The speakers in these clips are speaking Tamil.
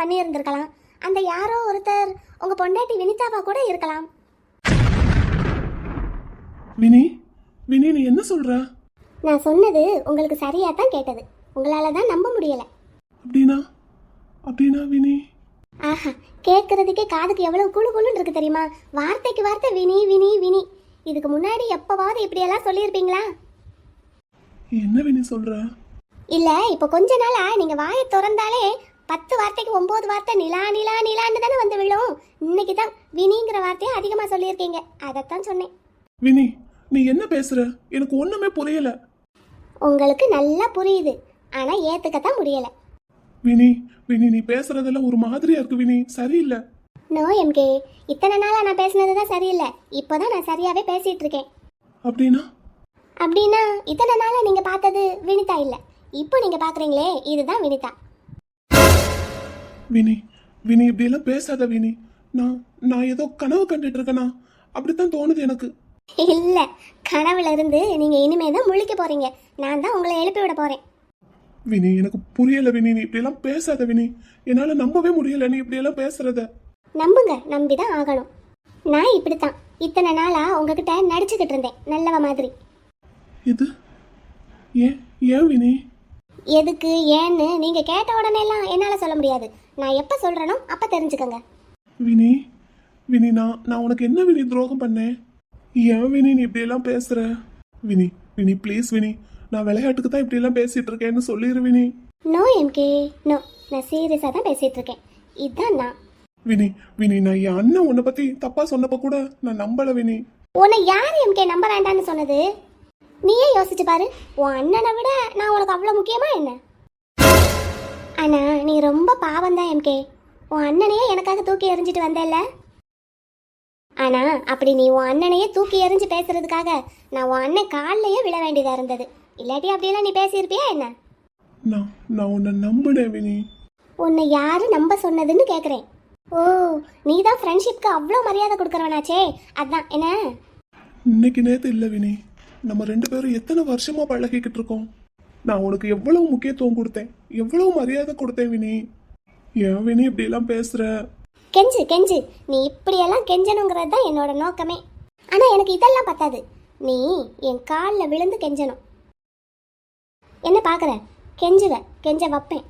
பண்ணி இருந்திருக்கலாம். அந்த யாரோ ஒருத்தர் உங்க பொண்டாட்டி வினிதாவா கூட இருக்கலாம். வினி வினி நீ என்ன சொல்ற? நான் சொன்னது உங்களுக்கு சரியா தான் கேட்டது. உங்களால தான் நம்ப முடியல. அப்படின்னா அப்படின்னா வினி ஆஹா, கேட்கறதுக்கே காதுக்கு எவ்வளவு குழு குழுன்னு இருக்கு தெரியுமா? வார்த்தைக்கு வார்த்தை வினி வினி வினி. இதுக்கு முன்னாடி எப்பவாவது இப்படியெல்லாம் சொல்லியிருப்பீங்களா? என்ன வினி சொல்ற? இல்ல, இப்போ கொஞ்ச நாளா நீங்க வாயை திறந்தாலே 10 வார்த்தைக்கு 9 வார்த்தை நிலா நிலா நிலான்னு தானே வந்து விழும். இன்னைக்கு தான் வினிங்கிற வார்த்தையை அதிகமா சொல்லியிருக்கீங்க. அதைத்தான் சொன்னேன். வினி நீ என்ன பேசுற? எனக்கு ஒண்ணுமே புரியல. உங்களுக்கு நல்லா புரியுது, ஆனா ஏத்துக்கத்தான் முடியல. வினி வினி நீ பேசுறதெல்லாம் ஒரு மாதிரியா இருக்கு வினி, சரியில்லை. நோ எம்கே, இத்தனை நாளா நான் பேசினது தான் சரியில்லை. இப்போதான் நான் சரியாவே பேசிட்டு இருக்கேன். அப்படின்னா அப்படின்னா இத்தனை நாளா நீங்க பார்த்தது வினிதா இல்ல, இப்போ நீங்க பாக்குறீங்களே இதுதான் வினிதா. வினி வினி இப்படி எல்லாம் பேசாத வினி. நான் நான் ஏதோ கனவு கண்டுட்டு இருக்கேனா? அப்படித்தான் தோணுது எனக்கு. இல்ல, கனவுல இருந்து நீங்க இனிமே தான் முழிக்க போறீங்க. நான் தான் உங்களை எழுப்பி விட போறேன். வினி எனக்கு புரியல வினி, நீ இப்படி எல்லாம் பேசாத வினி. என்னால நம்பவே முடியல நீ இப்படி எல்லாம் பேசுறத. நம்புங்க, நம்பிதான் ஆகணும். நான் இப்படித்தான் இத்தனை நாளா உங்ககிட்ட நடிச்சுக்கிட்டு இருந்தேன் நல்லவ மாதிரி. இது ஏன் ஏன் வினி? எதுக்கு ஏன்னு நீங்க கேட்ட உடனே எல்லாம் என்னால சொல்ல முடியாது. நான் எப்ப சொல்றேனோ அப்ப தெரிஞ்சுக்கங்க. வினி வினி நான் உனக்கு என்ன வினி துரோகம் பண்ணேன்? ஏன் வினி நீ இப்படி எல்லாம் பேசுற? வினி வினி ப்ளீஸ் வினி, நான் விளையாட்டுக்கு தான் இப்படி எல்லாம் பேசிட்டு இருக்கேன்னு சொல்லிடு வினி. நோ எம்கே நோ, நான் சீரியஸா தான் பேசிட்டு இருக்கேன். இதுதான் நான். வினி வினி நான் என் அண்ணன் உன்னை பத்தி தப்பா சொன்னப்ப கூட நான் நம்பல வினி. உன்னை யார் எம்கே நம்ப வேண்டான்னு சொன்னது? நீயே யோசிச்சு பாரு. உன் அண்ணனை விட நான் உனக்கு அவ்வளோ முக்கியமா என்ன? ஆனா நீ ரொம்ப பாவம் தான் எம்கே. உன் அண்ணனையே எனக்காக தூக்கி எறிஞ்சிட்டு வந்தேல்ல. ஆனா அப்படி நீ உன் அண்ணனையே தூக்கி எறிஞ்சு பேசுறதுக்காக நான் உன் அண்ணன் காலிலேயே விழ வேண்டியதா இருந்தது. இல்லாட்டி அப்படியெல்லாம் நீ பேசியிருப்பியா என்ன? நான் உன்னை நம்பினேன் வினி. உன்னை யாரு நம்ப சொன்னதுன்னு கேட்குறேன். ஓ, நீ தான் ஃப்ரெண்ட்ஷிப்க்கு அவ்வளோ மரியாதை கொடுக்குறவனாச்சே, அதான் என்ன? இன்னைக்கு நேத்து இல்ல வினி, நம்ம 2 பேரும் எத்தனை வருஷமா பழகிக்கிட்டு இருக்கோம். நான் உனக்கு எவ்வளவு முக்கியத்துவம் கொடுத்தேன், எவ்வளவு மரியாதை கொடுத்தேன் வினி. ஏன் வினி இப்படி எல்லாம் பேசுற? கெஞ்சு கெஞ்சு, நீ இப்படியெல்லாம் கெஞ்சணுங்கிறது தான் என்னோட நோக்கமே. ஆனா எனக்கு இதெல்லாம் பத்தாது. நீ என் காலில் விழுந்து கெஞ்சணும். என்ன பார்க்குற? கெஞ்சுவ, கெஞ்ச வைப்பேன்.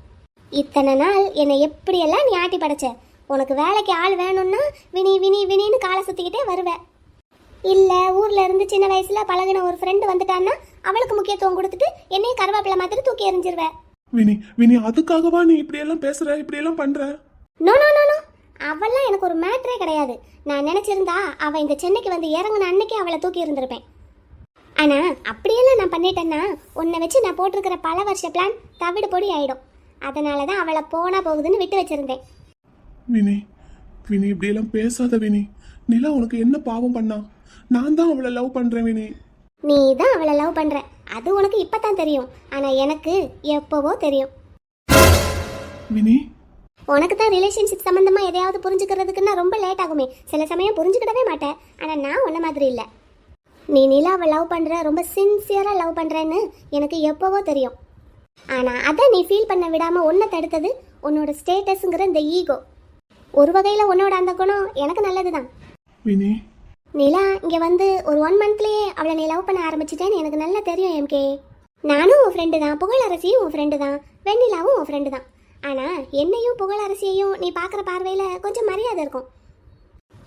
இத்தனை நாள் என்னை எப்படியெல்லாம் நீ ஆட்டி படைச்ச. உனக்கு வேலைக்கு ஆள் வேணும்னா வினி வினி வினின்னு காலை சுற்றிக்கிட்டே வருவேன். இல்லை, ஊரில் இருந்து சின்ன வயசில் பழகின ஒரு ஃப்ரெண்டு வந்துட்டான்னா அவளுக்கு முக்கியத்துவம் கொடுத்துட்டு என்னையும் கருவேப்பிலை மாதிரி தூக்கி எறிஞ்சிருவேன். வினி வினி அதுக்காகவா நீ இப்படியெல்லாம் பேசுற, இப்படியெல்லாம் பண்ற? நோ நோ நோ நோ, அவள்லாம் எனக்கு ஒரு மேட்ரே கிடையாது. நான் நினச்சிருந்தா அவள் இந்த சென்னைக்கு வந்து இறங்குன அன்னைக்கே அவளை தூக்கி இருந்திருப்பேன். ஆனால் அப்படியெல்லாம் நான் பண்ணிட்டேன்னா உன்னை வச்சு நான் போட்டிருக்கிற பல வருஷ பிளான் தவிடு பொடி ஆகிடும். அதனால தான் அவளை போனா போகுதுன்னு விட்டு வச்சிருந்தேன். வினி வினி இப்படியெல்லாம் பேசாத வினி. நிலா உனக்கு என்ன பாவம் பண்ணா? நான் தான் அவளை லவ் பண்றேன் வினி. நீ தான் அவளை லவ் பண்ற, அது உனக்கு இப்பதான் தெரியும். ஆனா எனக்கு எப்பவோ தெரியும். வினி உனக்கு தான் ரிலேஷன்ஷிப் சம்பந்தமா எதையாவது புரிஞ்சுக்கிறதுக்குன்னா ரொம்ப லேட் ஆகுமே. சில சமயம் புரிஞ்சுக்கிடவே மாட்டேன். ஆனா நான் உன்ன மாதிரி இல்லை. நீ நிலாவை லவ் பண்ற, ரொம்ப சின்சியரா லவ் பண்றேன்னு எனக்கு எப்பவோ தெரியும். ஆனா அதை நீ ஃபீல் பண்ண விடாம உன்னை தடுத்தது உன்னோட ஸ்டேட்டஸ்ங்கிற இந்த ஈகோ. ஒரு வகையில உன்னோட அந்த குணம் எனக்கு நல்லதுதான். வினி நிலா இங்கே வந்து ஒரு 1 மந்த்லேயே அவளை நீ லவ் பண்ண ஆரம்பிச்சிட்டேன்னு எனக்கு நல்லா தெரியும் எம்கே. நானும் உன் ஃப்ரெண்டு தான், புகழரசியும் உன் ஃப்ரெண்டு தான், வெண்ணிலாவும் உன் ஃப்ரெண்டு தான். ஆனால் என்னையும் புகழரசியையும் நீ பார்க்குற பார்வையில் கொஞ்சம் மரியாதை இருக்கும்.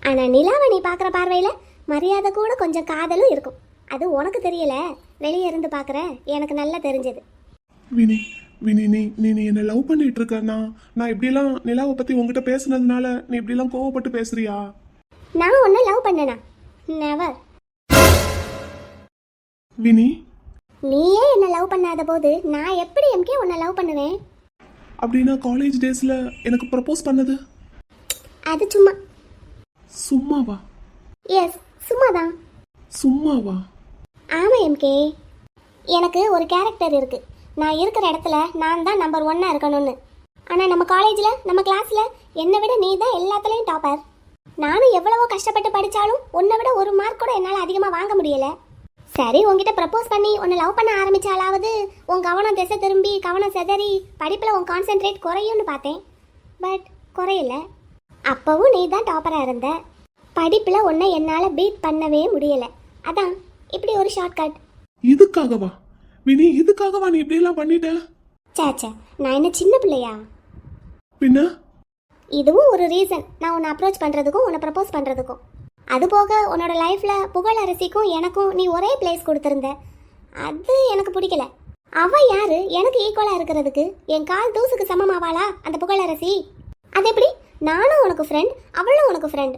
ஆனால் நிலாவை நீ பார்க்குற பார்வையில் மரியாதை கூட கொஞ்சம் காதலும் இருக்கும். அது உனக்கு தெரியல, வெளியே இருந்து பார்க்குற எனக்கு நல்லா தெரிஞ்சது. வினி வினி நீ நீ நீ என்ன லவ் பண்ணிட்டு இருக்க? நான் இப்படிலாம் நிலாவை பற்றி உங்ககிட்ட பேசுனதுனால நீ இப்படிலாம் கோவப்பட்டு பேசுறியா? நான் உன்னை லவ் பண்ணனா? நெவர். வினி நீயே என்ன லவ் பண்ணாத போது நான் எப்படி எம்கே உன்னை லவ் பண்ணுவேன்? அப்படின்னா காலேஜ் டேஸ்ல எனக்கு ப்ரப்போஸ் பண்ணது அது சும்மா. சும்மாவா? எஸ், சும்மாதான். சும்மாவா? ஆமாம் எம்கே, எனக்கு ஒரு கேரக்டர் இருக்கு. நான் இருக்கிற இடத்துல நான் தான் நம்பர் 1 இருக்கணும்னு. ஆனால் நம்ம காலேஜில் நம்ம கிளாஸில் என்னை விட நீ தான் எல்லாத்துலேயும் டாப்பர். நானும் எவ்வளவோ கஷ்டப்பட்டு படித்தாலும் உன்னை விட ஒரு மார்க் கூட என்னால் அதிகமாக வாங்க முடியலை. சரி, உங்ககிட்ட ப்ரப்போஸ் பண்ணி உன்னை லவ் பண்ண ஆரம்பித்தாலாவது உன் கவனம் திசை திரும்பி கவனம் செதறி படிப்பில் உன் கான்சென்ட்ரேட் குறையும்னு பார்த்தேன். பட் குறையல. அப்பவும் நீ தான் டாப்பரா இருந்த. படிப்புல உன்னை என்னால பீட் பண்ணவே முடியல. அதான் இப்படி ஒரு ஷார்ட்கட். இதுக்காகவா வினி, இதுக்காகவா நீ இப்படி எல்லாம் பண்ணிட்ட? சேச்சே, நான் என்ன சின்ன பிள்ளையா? பின்ன இதுவும் ஒரு ரீசன், நான் உன்னை அப்ரோச் பண்ணுறதுக்கும் உன்னை ப்ரப்போஸ் பண்ணுறதுக்கும். அது போக உன்னோட லைஃப்பில் புகழரசிக்கும் எனக்கும் நீ ஒரே பிளேஸ் கொடுத்துருந்த. அது எனக்கு பிடிக்கல. அவ யாரு எனக்கு ஈக்குவலாக இருக்கிறதுக்கு? என் கால் தூசுக்கு சமமாவாளா அந்த புகழரசி? அது எப்படி? நானும் உனக்கு ஃப்ரெண்ட், அவளும் உனக்கு ஃப்ரெண்ட்.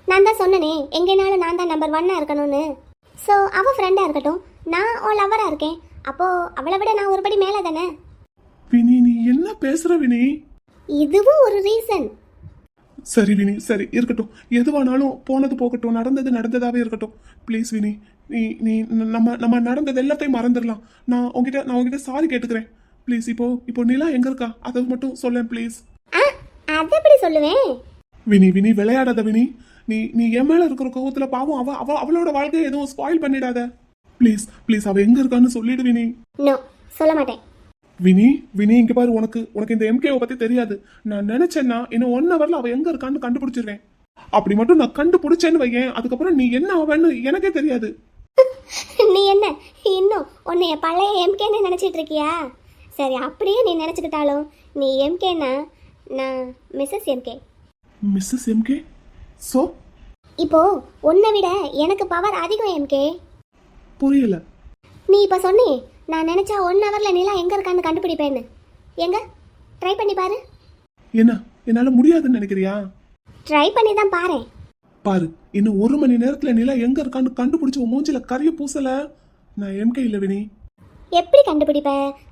நான் தான் சொன்னனே எங்கேனாலும் நான் தான் நம்பர் 1 இருக்கணும்னு. ஸோ அவள் ஃப்ரெண்டாக இருக்கட்டும், நான் அவள் லவராக இருக்கேன். அப்போது அவளை விட நான் ஒருபடி மேலே தானே. வினி நீ என்ன பேசுற வினி? இதுவும் ஒரு ரீசன். சரி வினி, சரி இருக்கட்டும். எதுவானாலும் போனது போகட்டும், நடந்தது நடந்ததாவே இருக்கட்டும். ப்ளீஸ் வினி, நீ நீ நம்ம நம்ம நடந்தது எல்லாத்தையும் மறந்துடலாம். நான் உங்ககிட்ட சாரி கேட்டுக்கிறேன் ப்ளீஸ். இப்போ நிலா எங்க இருக்கா அதை மட்டும் சொல்லேன் ப்ளீஸ். அது எப்படி சொல்லுவேன்? வினி வினி விளையாடாத வினி. நீ நீ என் மேல இருக்கிற கோவத்துல பாவம் அவளோட வாழ்க்கையை எதுவும் ஸ்பாயில் பண்ணிடாத ப்ளீஸ் ப்ளீஸ். அவ எங்க இருக்கான்னு சொல்லிடு வினி. நோ, சொல்ல மாட்டேன். வினி வினி இங்க பாரு, உனக்கு இந்த எம்கேவை பத்தி தெரியாது. நான் நினைச்சேன்னா இன்னும் 1 ஹவர்ல அவ எங்க இருக்கான்னு கண்டுபிடிச்சிருவேன். அப்படி மட்டும் நான் கண்டுபிடிச்சேன்னு வையேன், அதுக்கப்புறம் நீ என்ன ஆவேன்னு எனக்கே தெரியாது. நீ என்ன இன்னும் உன்னைய பழைய எம்கேன்னு நினைச்சிட்டு இருக்கியா? சரி, அப்படியே நீ நினைச்சுக்கிட்டாலும் நீ எம்கேனா, நான் Mrs MK. Mrs MK? So இப்போ உன்னை விட எனக்கு பவர் அதிகம் எம்கே. புரியல. நீ இப்போ சொன்னி நான் நினைச்சா 1 ஹவர்ல நிலா எங்க இருக்கான்னு கண்டுபிடிப்பேன்னு. எங்க ட்ரை பண்ணி பாரு. என்ன என்னால முடியாதுன்னு நினைக்கிறியா? ட்ரை பண்ணி தான் பாரு. பாரு, இன்னும் 1 மணி நேரத்துல நிலா எங்க இருக்கான்னு கண்டுபிடிச்சு உன் மூஞ்சில கரிய பூசல, நான் எம்கே இல்ல வினி. எப்படி கண்டுபிடிப்ப?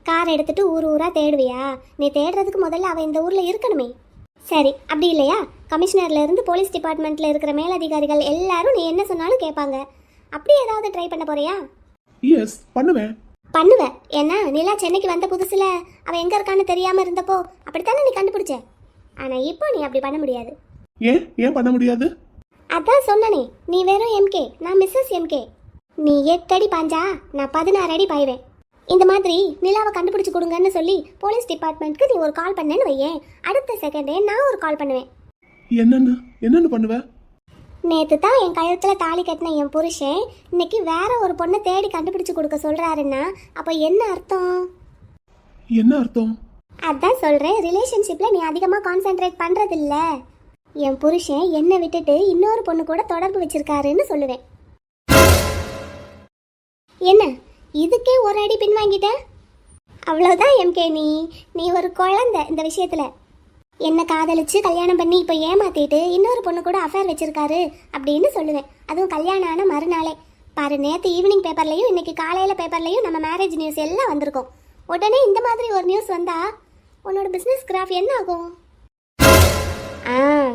கார் எடுத்துட்டு ஊர் ஊரா தேடுவியா? நீ தேடுறதுக்கு முதல்ல அவ இந்த ஊர்ல இருக்கணுமே. சரி, அப்படி இல்லையா, கமிஷனர்ல இருந்து போலீஸ் டிபார்ட்மெண்ட்ல இருக்கிற மேலதிகாரிகள் எல்லாரும் நீ என்ன சொன்னாலும் கேட்பாங்க. அப்படி ஏதாவது ட்ரை பண்ண போறியா? எஸ், பண்ணுவேன். பண்ணுவ. ஏன்னா நிலா சென்னைக்கு வந்த புதுசுல அவ எங்க இருக்கான்னு தெரியாம இருந்தப்போ அப்படித்தானே நீ கண்டுபிடிச்ச. ஆனா இப்போ நீ அப்படி பண்ண முடியாது. ஏன் பண்ண முடியாது? அதான் சொன்னனே, நீ வெறும் எம்கே, நான் மிஸ்ஸஸ் எம்கே. நீ 8 அடி பாஞ்சா நான் 16 அடி பாய்வேன். இந்த மாதிரி நிலாவை கண்டுபிடிச்சு கொடுங்கன்னு சொல்லி போலீஸ் டிபார்ட்மெண்ட்க்கு நீ ஒரு கால் பண்ணேன்னு வையேன், அடுத்த செகண்டே நான் ஒரு கால் பண்ணுவேன். என்னன்னு பண்ணுவ? நேற்று தான் என் கழுத்துல தாலி கட்டின என் புருஷன் இன்னைக்கு வேற ஒரு பொண்ணை தேடி கண்டுபிடிச்சு கொடுக்க சொல்றாருன்னா அப்போ என்ன அர்த்தம்? என்ன அர்த்தம்? அதான் சொல்றேன், ரிலேஷன்ஷிப்ல நீ அதிகமாக கான்சென்ட்ரேட் பண்றது இல்ல. என் புருஷன் என்னை விட்டுட்டு இன்னொரு பொண்ணு கூட தொடர்பு வச்சிருக்காருன்னு சொல்லுவேன். என்ன இதுக்கே ஒரு அடி பின் வாங்கிட்ட? அவ்வளோதான் எம்கே. நீ ஒரு குழந்தை இந்த விஷயத்துல. என்ன காதலிச்சு கல்யாணம் பண்ணி இப்போ ஏமாத்திட்டு இன்னொரு பொண்ணு கூட அஃபேர் வச்சிருக்காரு அப்படின்னு சொல்லுவேன். அதுவும் கல்யாணம் ஆன மறுநாளே. பாரு, நேற்று ஈவினிங் பேப்பர்லையும் இன்னைக்கு காலையில பேப்பர்லையும் நம்ம மேரேஜ் நியூஸ் எல்லாம் வந்திருக்கும். உடனே இந்த மாதிரி ஒரு நியூஸ் வந்தா உன்னோட பிஸ்னஸ் கிராஃப் என்ன ஆகும்?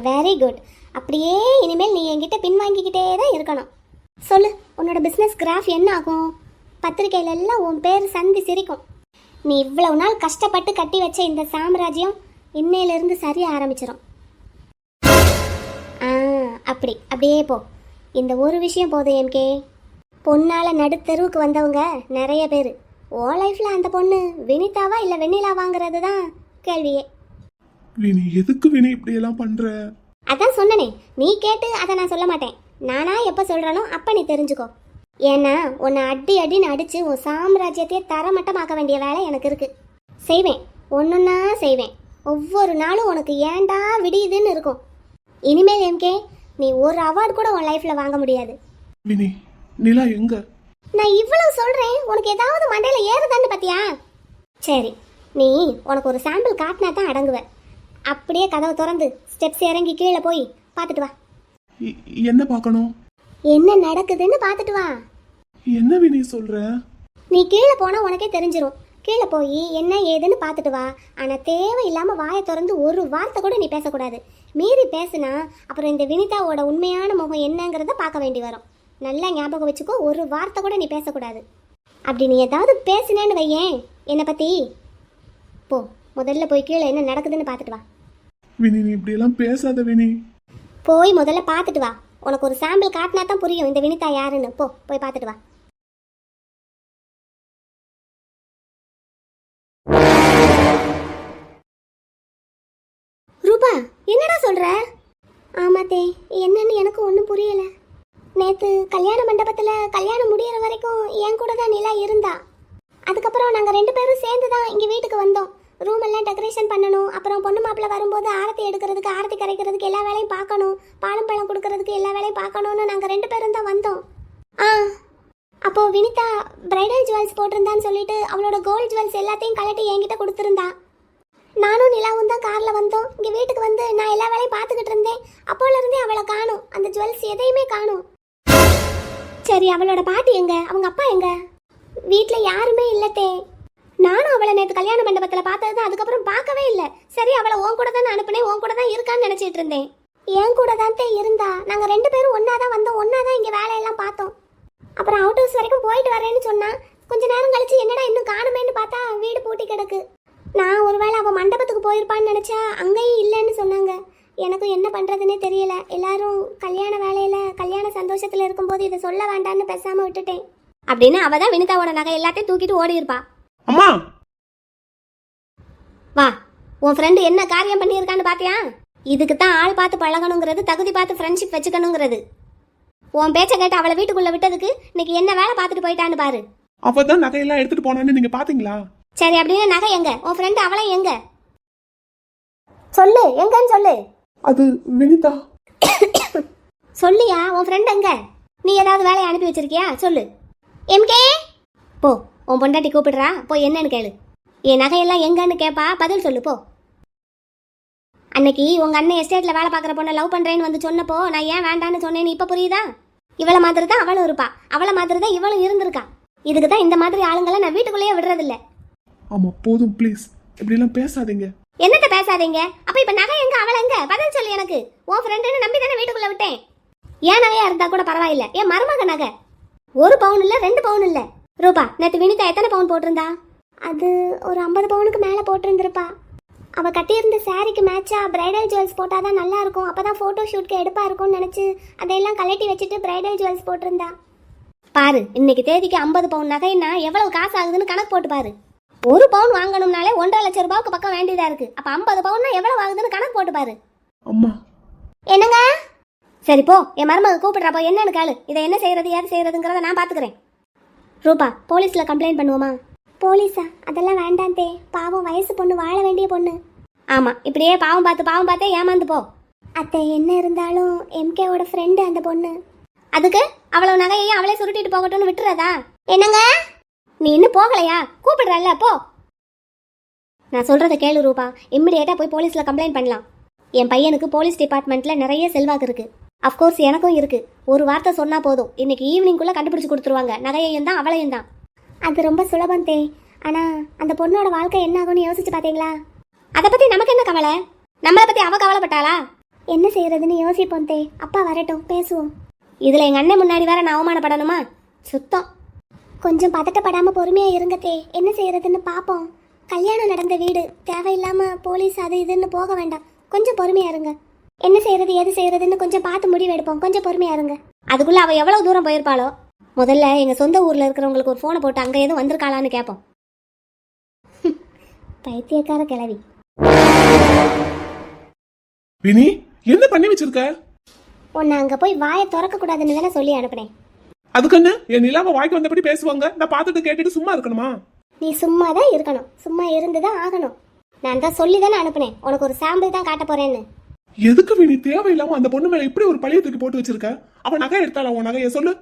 Very good. அப்படியே இனிமேல் நீ என்கிட்ட பின் வாங்கிக்கிட்டே தான் இருக்கணும். சொல்லு, உன்னோட பிஸ்னஸ் கிராஃப் என்ன ஆகும்? பத்திரிக்கையில எல்லாம் உன் பேர் சந்தி சிரிக்கும். நீ இவ்வளவு நாள் கஷ்டப்பட்டு கட்டி வச்ச இந்த சாம்ராஜ்யம் இன்னையிலிருந்து சரிய ஆரம்பிச்சிடும். அப்படியே போ. இந்த ஒரு விஷயம் போதும் எம்கே. பொண்ணால நடுத்தெருவுக்கு வந்தவங்க நிறைய பேர். ஓ லைஃப்ல அந்த பொண்ணு வினிதாவா இல்ல வெண்ணிலா வாங்குறது தான் கேள்வியே. வினி, எதுக்கு வினி இப்படி எல்லாம் பண்ற? அதான் சொன்னனே, நீ கேட்டு அதை நான் சொல்ல மாட்டேன். நானா எப்ப சொல்றனோ அப்ப நீ தெரிஞ்சுக்கோ. ஏன்னா உன்னை அடின்னு அடிச்சு உன் சாம்ராஜ்யத்தையே தரமட்டமாக்க வேண்டிய வேலை எனக்கு இருக்கு. செய்வேன், ஒன்னொன்னா செய்வேன். ஒவ்வொரு நாளும் உனக்கு ஏண்டா விடியுதுன்னு இருக்கும். இனிமேல் எம்கே நீ ஒரு அவார்டு கூட உன் லைஃப்ல வாங்க முடியாது. வினி, நிலா எங்க? நான் இவ்வளவு சொல்றேன், உனக்கு ஏதாவது மண்டையில ஏறுதான்னு பாத்தியா? சரி, நீ உனக்கு ஒரு சாம்பிள் காட்டினா தான் அடங்குவ. அப்படியே கதவை திறந்து ஸ்டெப்ஸ் இறங்கி கீழே போய் பார்த்துட்டு வா. என்ன பார்க்கணும்? என்ன நடக்குதுன்னு பார்த்துட்டு வா. என்ன வினி சொல்ற? நீ கீழே போனா உனக்கே தெரிஞ்சிரும். கீழே போய் என்ன ஏதுன்னு பார்த்துட்டு வா. ஆனால் தேவையில்லாமல் வாயை திறந்து ஒரு வார்த்தை கூட நீ பேசக்கூடாது. மீறி பேசுனா அப்புறம் இந்த வினிதாவோட உண்மையான முகம் என்னங்கிறத பார்க்க வேண்டி வரும். நல்லா ஞாபகம் வச்சுக்கோ, ஒரு வார்த்தை கூட நீ பேசக்கூடாது. அப்படி நீ ஏதாவது பேசுனேன்னு வையேன் என்னை பற்றி, போ முதல்ல போய் கீழே என்ன நடக்குதுன்னு பார்த்துட்டு வா. வினி, நீ இப்படியெல்லாம் பேசாத வினி. போய் முதல்ல பார்த்துட்டு வா. உனக்கு ஒரு சாம்பிள் காட்டினா தான் புரியும் இந்த வினிதா யாருன்னு. போய் பார்த்துட்டு வா. ஆமாத்தே, என்னன்னு எனக்கு ஒன்றும் புரியல. நேத்து கல்யாண மண்டபத்துல கல்யாணம் முடியற வரைக்கும் என் கூட தான் நிலா இருந்தா. அதுக்கப்புறம் நாங்க 2 பேரும் சேர்ந்து தான் இங்க வீட்டுக்கு வந்தோம். ரூம் எல்லாம் டெக்கரேஷன் பண்ணணும். அப்புறம் பொண்ணு மாப்பிள்ள வரும்போது ஆரத்தி எடுக்கிறதுக்கு, ஆரத்தி கரைக்கிறதுக்கு எல்லா வேலையும் பார்க்கணும். பாலும் பழம் கொடுக்கறதுக்கு எல்லா வேலையும் பார்க்கணும்னு நாங்க 2 பேரும் தான் வந்தோம். அப்போ வினிதா பிரைடல் ஜுவல்ஸ் போட்டிருந்தான்னு சொல்லிட்டு அவளோட கோல்ட் ஜுவல்ஸ் எல்லாத்தையும் கலட்டி என்கிட்ட கொடுத்துருந்தா. நானும் நிலாவும் தான் கார்ல வந்தோம். இங்க வீட்டுக்கு வந்து நான் எல்லா வேலையும் பார்த்துக்கிட்டு இருந்தேன். அப்போல இருந்தே அவளை காணும். அந்த ஜுவல்ஸ் எதையுமே காணும். சரி, அவளோட பாட்டி எங்க? அவங்க அப்பா எங்க? வீட்ல யாருமே இல்லத்தே. நானும் அவளை நேற்று கல்யாண மண்டபத்துல பார்த்தது, அதுக்கப்புறம் பார்க்கவே இல்லை. சரி, அவளை உன் கூட தான் அனுப்புனேன், உன் கூட தான் இருக்கான்னு நினைச்சிட்டு இருந்தேன். என் கூட தான் இருந்தா. நாங்க 2 பேரும் ஒன்னா தான் வந்தோம், ஒன்னா தான் இங்க வேலையெல்லாம் பார்த்தோம். அப்புறம் அவுட் ஹவுஸ் வரைக்கும் போயிட்டு வரேன்னு சொன்னா. கொஞ்ச நேரம் கழிச்சு என்னடா இன்னும் காணுமேன்னு பார்த்தா வீடு பூட்டி கிடக்கு. நான் ஒருவேளை அவள் மண்டபத்துக்கு போயிருப்பான்னு நினச்சா அங்கேயும் இல்லைன்னு சொன்னாங்க. எனக்கும் என்ன பண்ணுறதுன்னே தெரியல. எல்லாரும் கல்யாண வேலையில் கல்யாண சந்தோஷத்தில் இருக்கும்போது இதை சொல்ல வேண்டான்னு பேசாமல் விட்டுட்டேன். அப்படின்னு அவள் தான் வினிதாவோட நகை எல்லாத்தையும் தூக்கிட்டு ஓடி இருப்பா. அம்மா, வா, உன் ஃப்ரெண்டு என்ன காரியம் பண்ணியிருக்கான்னு பார்த்தியா? இதுக்கு தான் ஆள் பார்த்து பழகணுங்கிறது, தகுதி பார்த்து ஃப்ரெண்ட்ஷிப் வச்சுக்கணுங்கிறது. உன் பேச்சை கேட்டு அவளை வீட்டுக்குள்ளே விட்டதுக்கு இன்னைக்கு என்ன வேலை பார்த்துட்டு போயிட்டான்னு பாரு. அவ தான் நகையெல்லாம் எடுத்துட்டு போனான்னு நீங்க பாத்தீங்களா? சரி, அப்படின்னு நகை எங்க? உன் ஃப்ரெண்டு அவளை எங்க? சொல்லு, எங்கன்னு சொல்லு. அது வினிதா. சொல்லியா, உன் ஃப்ரெண்ட் எங்க? நீ ஏதாவது வேலையை அனுப்பி வச்சிருக்கியா? சொல்லு. எம்கே, போ, உன் பொண்டாட்டி கூப்பிடுறா, போய் என்னன்னு கேளு. என் நகையெல்லாம் எங்கன்னு கேப்பா, பதில் சொல்லு, போ. அன்னைக்கு உங்க அண்ணன் எஸ்டேட்ல வேலை பார்க்குற பொண்ணை லவ் பண்றேன்னு வந்து சொன்னப்போ நான் ஏன் வேண்டான்னு சொன்னேன்னு இப்ப புரியுதா? இவளை மாதிரி தான் அவளும் இருப்பா, அவளை மாதிரி தான் இவளும் இருந்திருக்கா. இதுக்கு தான் இந்த மாதிரி ஆளுங்களை நான் வீட்டுக்குள்ளேயே விடுறதில்ல. ஆமா, போதும் ப்ளீஸ், இப்படி எல்லாம் பேசாதீங்க. என்னத்த பேசாதீங்க? அப்ப இப்ப நகை எங்க, அவள் எங்க? பதில் சொல்லு எனக்கு. உன் ஃப்ரெண்டுன்னு நம்பி தானே வீட்டுக்குள்ள விட்டேன். ஏன் நகையா இருந்தா கூட பரவாயில்ல, என் மருமக நகை. 1 பவுன் இல்ல, 2 பவுன் இல்ல. ரூபா, நேற்று வினிதா எத்தனை பவுன் போட்டிருந்தா? அது ஒரு 50 பவுனுக்கு மேல போட்டிருந்திருப்பா. அவ கட்டியிருந்த சாரிக்கு மேட்சா பிரைடல் ஜுவல்ஸ் போட்டாதான் நல்லா இருக்கும், அப்பதான் போட்டோ ஷூட்க்கு எடுப்பா இருக்கும்னு நினைச்சு அதையெல்லாம் கலட்டி வச்சுட்டு பிரைடல் ஜுவல்ஸ் போட்டிருந்தா. பாரு, இன்னைக்கு தேதிக்கு 50 பவுன் நகைன்னா எவ்வளவு காசு ஆகுதுன்னு கணக்கு போட்டு பாரு. 1 பவுன் வாங்கணும்னாலே 1.5 லட்சம் ரூபாய்க்கு பக்கம் வேண்டியதா இருக்கு. அப்ப 50 பவுன்னா எவ்வளவு ஆகுதுன்னு கணக்கு போட்டு பாரு. அம்மா, என்னங்க? சரி, போ, என் மருமக கூப்பிடுறாப்போ என்னன்னு கேளு. இதை என்ன செய்யறது, ஏது செய்யறதுங்கிறத நான் பாத்துக்கிறேன். ரூபா, போலீஸ்ல கம்ப்ளைண்ட் பண்ணுவோமா? போலீஸா? அதெல்லாம் வேண்டாம் தே. பாவம், வயசு பொண்ணு, வாழ வேண்டிய பொண்ணு. ஆமா, இப்படியே பாவம் பார்த்தே ஏமாந்து போ. அத்தை, என்ன இருந்தாலும் எம்கேவோட ஃப்ரெண்டு அந்த பொண்ணு. அதுக்கு அவ்வளவு நகையையும் அவளே சுருட்டிட்டு போகட்டும்னு விட்டுறதா? என்னங்க, நீ இன்னும் போகலையா? கூப்பிடுறல்ல, போ. நான் சொல்றத கேளு ரூபா, இம்மிடியேட்டா போய் போலீஸ்ல கம்ப்ளைண்ட் பண்ணலாம். என் பையனுக்கு போலீஸ் டிபார்ட்மெண்ட்ல நிறைய செல்வாக்கு இருக்கு. அஃப்கோர்ஸ் எனக்கும் இருக்கு. ஒரு வார்த்தை சொன்னா போதும், இன்னைக்கு ஈவினிங்குள்ள கண்டுபிடிச்சு கொடுத்துருவாங்க. நகையையும் தான் அவளையும் தான். அது ரொம்ப சுலபம் தே. ஆனா அந்த பொண்ணோட வாழ்க்கை என்ன ஆகும்னு யோசிச்சு பாத்தீங்களா? அதை பத்தி நமக்கு என்ன கவலை? நம்மளை பத்தி அவ கவலைப்பட்டாளா? என்ன செய்யறதுன்னு யோசிப்போம் தே. அப்பா வரட்டும், பேசுவோம். இதுல எங்க அண்ணன் முன்னாடி வேற நான் அவமானப்படணுமா? சுத்தம். கொஞ்சம் பதட்டப்படாம பொறுமையா இருங்க தே. என்ன செய்யறதுன்னு பாப்போம். கல்யாணம் நடந்த வீடு, தேவையில்லாம போலீஸ் அது இதுன்னு போக வேண்டாம். கொஞ்சம் பொறுமையா இருங்க. என்ன செய்யறது, எது செய்யறதுன்னு கொஞ்சம் பார்த்து முடிவு எடுப்போம். கொஞ்சம் பொறுமையா இருங்க. அதுக்குள்ள அவ எவ்வளவு தூரம் போயிருப்பாளோ. முதல்ல எங்க சொந்த ஊர்ல இருக்கிறவங்களுக்கு ஒரு போனை போட்டு அங்க எதுவும் வந்திருக்காளான்னு கேட்போம். பைத்தியக்கார கிளவி. வினி, என்ன பண்ணி வச்சிருக்க? உன்னை அங்க போய் வாயை திறக்க கூடாதுன்னு தானே சொல்லி அனுப்புனேன். அதுக்கு என்ன, என் நிலாம வாய்க்கு வந்தபடி பேசுவாங்க, நான் பார்த்துட்டு கேட்டுட்டு சும்மா இருக்கணுமா? நீ சும்மா தான் இருக்கணும், சும்மா இருந்துதான் ஆகணும். நான் தான் சொல்லி தானே அனுப்புனேன், உனக்கு ஒரு சாம்பிள் தான் காட்ட போறேன்னு. எதுக்கு வினி தேவையில்லாம அந்த பொண்ணு மேல இப்படி ஒரு பழைய தூக்கி போட்டு வச்சிருக்க? அவன் நகை எடுத்தாளா? உன் நகைய சொல்லு.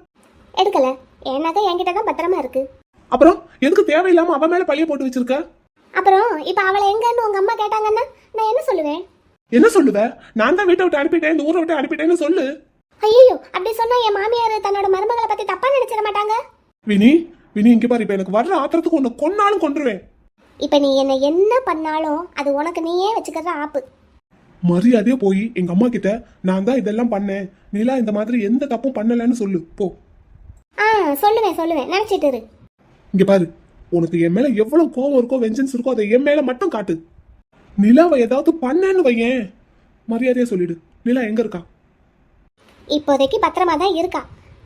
எடுக்கல, என் நகை என்கிட்ட தான் பத்திரமா இருக்கு. அப்புறம் எதுக்கு தேவையில்லாம அவன் மேல பழைய போட்டு வச்சிருக்க? அப்புறம் இப்ப அவளை எங்கன்னு உங்க அம்மா கேட்டாங்கன்னா நான் என்ன சொல்லுவேன்? என்ன சொல்லுவ? நான் தான் வீட்டை விட்டு அனுப்பிட்டேன், இந்த ஊரை விட்டு அனுப்பிட்டேன்னு சொல்லு. ஐயோ, அப்படி சொன்னா என் மாமியார் தன்னோட மருமகளை பத்தி தப்பா நினைச்சிட மாட்டாங்க? வினி, வினி இங்க பாரு, இப்ப எனக்கு வர்ற ஆத்திரத்துக்கு உன்னை கொன்னாலும் கொன்றுவேன். இப்ப நீ என்ன பண்ணாலும் அது உனக்கு நீயே வச்சுக்கிற ஆப்பு. மரியாதையா போய் எங்க அம்மா கிட்ட நான் தான் இதெல்லாம் பண்ணேன், நிலா இந்த மாதிரி எந்த தப்பும் பண்ணலன்னு சொல்லு போ. சொல்லுவேன், நினைச்சிட்டு இரு. இங்க பாரு, உனக்கு என் மேல எவ்வளவு கோவம் இருக்கோ, வெஞ்சன்ஸ் இருக்கோ, அதை என் மேல மட்டும் காட்டு. நிலாவை ஏதாவது பண்ணேன்னு வையேன், மரியாதையா சொல்லிடு. நிலா எங்க இருக்கா? இப்போதைக்கு பத்திரமா தான் இருக்கா.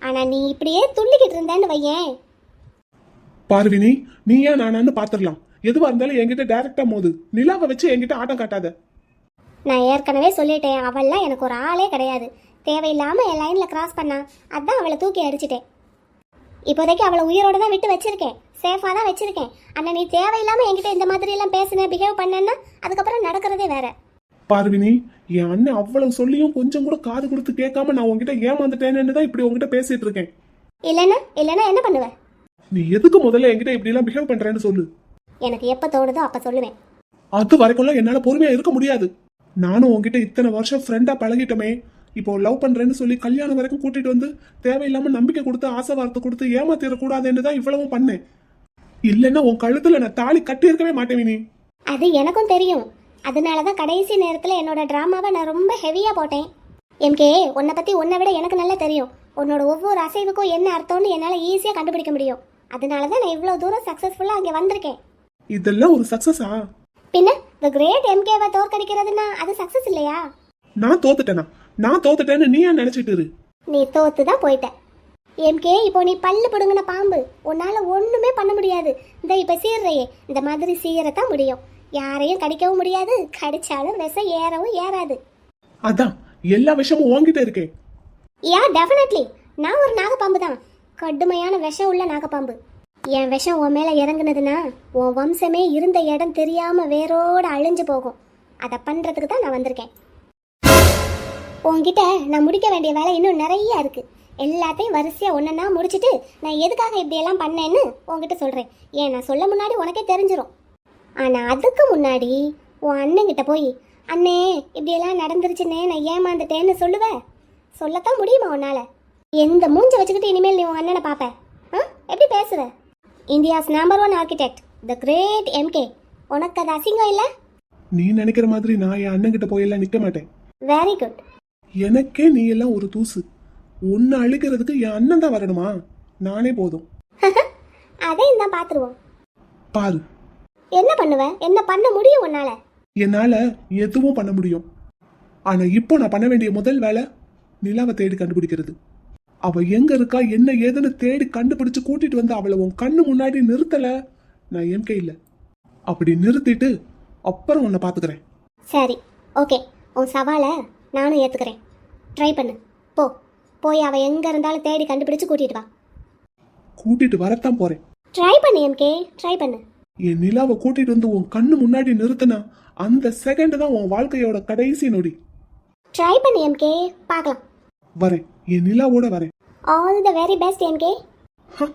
ஆனா நீ இப்படியே துள்ளிக்கிட்டு இருந்தேன்னு வையேன். பார்வினி, நீ ஏன் நானான்னு பாத்துடலாம். எதுவா இருந்தாலும் என்கிட்ட டைரக்டா மோது. நிலாவை வச்சு என்கிட்ட ஆட்டம் காட்டாத. நான் ஏற்கனவே சொல்லிட்டேன், அவள்லாம் எனக்கு ஒரு ஆளே கிடையாது. தேவையில்லாமல் என் லைனில் கிராஸ் பண்ணா, அதான் அவளை தூக்கி அடிச்சிட்டேன். இப்போதைக்கு அவளை உயிரோட தான் விட்டு வச்சிருக்கேன், சேஃபாக தான் வச்சிருக்கேன். அண்ணா நீ தேவையில்லாமல் என்கிட்ட இந்த மாதிரியெல்லாம் பேசுன, பிஹேவ் பண்ணேன்னா அதுக்கப்புறம் நடக்கிறதே வேற. பார்வினி, என் அண்ணன் அவ்வளவு சொல்லியும் கொஞ்சம் கூட காது கொடுத்து கேட்காம நான் உன்கிட்ட ஏமாந்துட்டேன்னு தான் இப்படி உன்கிட்ட பேசிட்டு இருக்கேன். இல்லைன்னா என்ன பண்ணுவேன்? நீ எதுக்கு முதல்ல என்கிட்ட இப்படி எல்லாம் பிஹேவ் பண்றேன்னு சொல்லு. எனக்கு எப்போ தோணுதோ அப்போ சொல்லுவேன். அது வரைக்கும்லாம் என்னால பொறுமையா இருக்க முடியாது. நானும் உன்கிட்ட இத்தனை வருஷம் ஃப்ரெண்டா பழகிட்டோமே, இப்போ லவ் பண்றேன்னு சொல்லி கல்யாணம் வரைக்கும் கூட்டிட்டு வந்து தேவையில்லாம நம்பிக்கை கொடுத்து ஆசை வார்த்தை கொடுத்து ஏமாத்திடக்கூடாதுன்னு தான் இவ்வளவும் பண்ணேன். இல்லைன்னா உன் கழுத்துல நான் தாலி கட்டி இருக்கவே மாட்டேன் வினி. அது எனக்கும் தெரியும். அதனால தான் கடைசி நேரத்தில் என்னோட ட்ராமாவை நான் ரொம்ப ஹெவியாக போட்டேன். எம்கே, உன்னை பற்றி உன்னை விட எனக்கு நல்லா தெரியும். உன்னோட ஒவ்வொரு அசைவுக்கும் என்ன அர்த்தம்னு என்னால் ஈஸியாக கண்டுபிடிக்க முடியும். அதனால தான் நான் இவ்வளோ தூரம் சக்ஸஸ்ஃபுல்லாக அங்கே வந்திருக்கேன். இதெல்லாம் ஒரு சக்சஸா? பின்ன த கிரேட் எம்கேவை தோற்கடிக்கிறதுனா அது சக்ஸஸ் இல்லையா? நான் தோத்துட்டேன்னு நீ ஏன் நினைச்சிட்டு இரு? நீ தோத்து தான் போயிட்ட எம்கே. இப்போ நீ பல்லு பிடுங்கின பாம்பு, உன்னால் ஒன்றுமே பண்ண முடியாது. இந்த இப்போ சீர்றையே, இந்த மாதிரி சீரத்தான் முடியும். யாரையும் கடிக்கவும் முடியாது, கடிச்சாலும் விஷம் ஏறவும் ஏறாது. அதான் எல்லா விஷயமும் உன்கிட்ட இருக்கே. யா டெஃபினெட்லி, நான் ஒரு நாகப்பாம்பு தான், கடுமையான விஷம் உள்ள நாகப்பாம்பு. என் விஷம் உன் மேலே இறங்குனதுன்னா உன் வம்சமே இருந்த இடம் தெரியாமல் வேரோட அழிஞ்சு போகும். அதை பண்ணுறதுக்கு தான் நான் வந்திருக்கேன். உன்கிட்ட நான் முடிக்க வேண்டிய வேலை இன்னும் நிறைய இருக்கு. எல்லாத்தையும் வரிசையாக ஒன்றா முடிச்சுட்டு நான் எதுக்காக இப்படியெல்லாம் பண்ணேன்னு உன்கிட்ட சொல்கிறேன். ஏன் நான் சொல்ல முன்னாடி உனக்கே தெரிஞ்சிடும். ஆனால் அதுக்கு முன்னாடி உன் அண்ணங்கிட்ட போய், அண்ணே இப்படியெல்லாம் நடந்துருச்சுன்னே நான் ஏமாந்துட்டேன்னு சொல்லுவேன். சொல்லத்தான் முடியுமா உன்னால்? எந்த மூஞ்ச வச்சுக்கிட்டு இனிமேல் நீ உன் அண்ணனை பார்ப்ப? எப்படி பேசுற? India's number 1 architect the great MK, உனக்கு அது அசிங்கம் இல்லை? நீ நினைக்கிற மாதிரி நான் என் அண்ணன் கிட்ட போயெல்லாம் நிக்க மாட்டேன். Very good. எனக்கே நீ எல்லாம் ஒரு தூசு. உன்னை அழிக்கிறதுக்கு என் அண்ணன் தான் வரணுமா? நானே போதும். அதையும் தான் பார்த்துருவோம். பாரு, என்ன பண்ணுவ? என்ன பண்ண முடியும் உன்னால? என்னால எதுவும் பண்ண முடியும். ஆனா இப்போ நான் பண்ண வேண்டிய முதல் வேலை நிலாவை தேடி கண்டுபிடிக்கிறது. அவ எங்க இருக்கா என்ன ஏதுன்னு தேடி கண்டுபிடிச்சு கூட்டிட்டு வந்து அவளை உன் கண்ணு முன்னாடி நிறுத்தல, நான் எம்கே இல்ல. அப்படி நிறுத்திட்டு அப்புறம் உன்னை பாத்துக்கிறேன். சரி, ஓகே, உன் சவாலை நானும் ஏத்துக்கிறேன். ட்ரை பண்ணு. போய் அவ எங்க இருந்தாலும் தேடி கண்டுபிடிச்சு கூட்டிட்டு வா. கூட்டிட்டு வரத்தான் போறேன். ட்ரை பண்ணு எம்கே, ட்ரை பண்ணு. என் நிலாவை கூட்டிட்டு வந்து உன் கண்ணு முன்னாடி நிறுத்தினா அந்த செகண்ட் தான் உன் வாழ்க்கையோட கடைசி நொடி. ட்ரை பண்ணு எம்கே, பார்க்கலாம். வரேன், என் நிலாவோட வரேன். All the very best MK. Huh?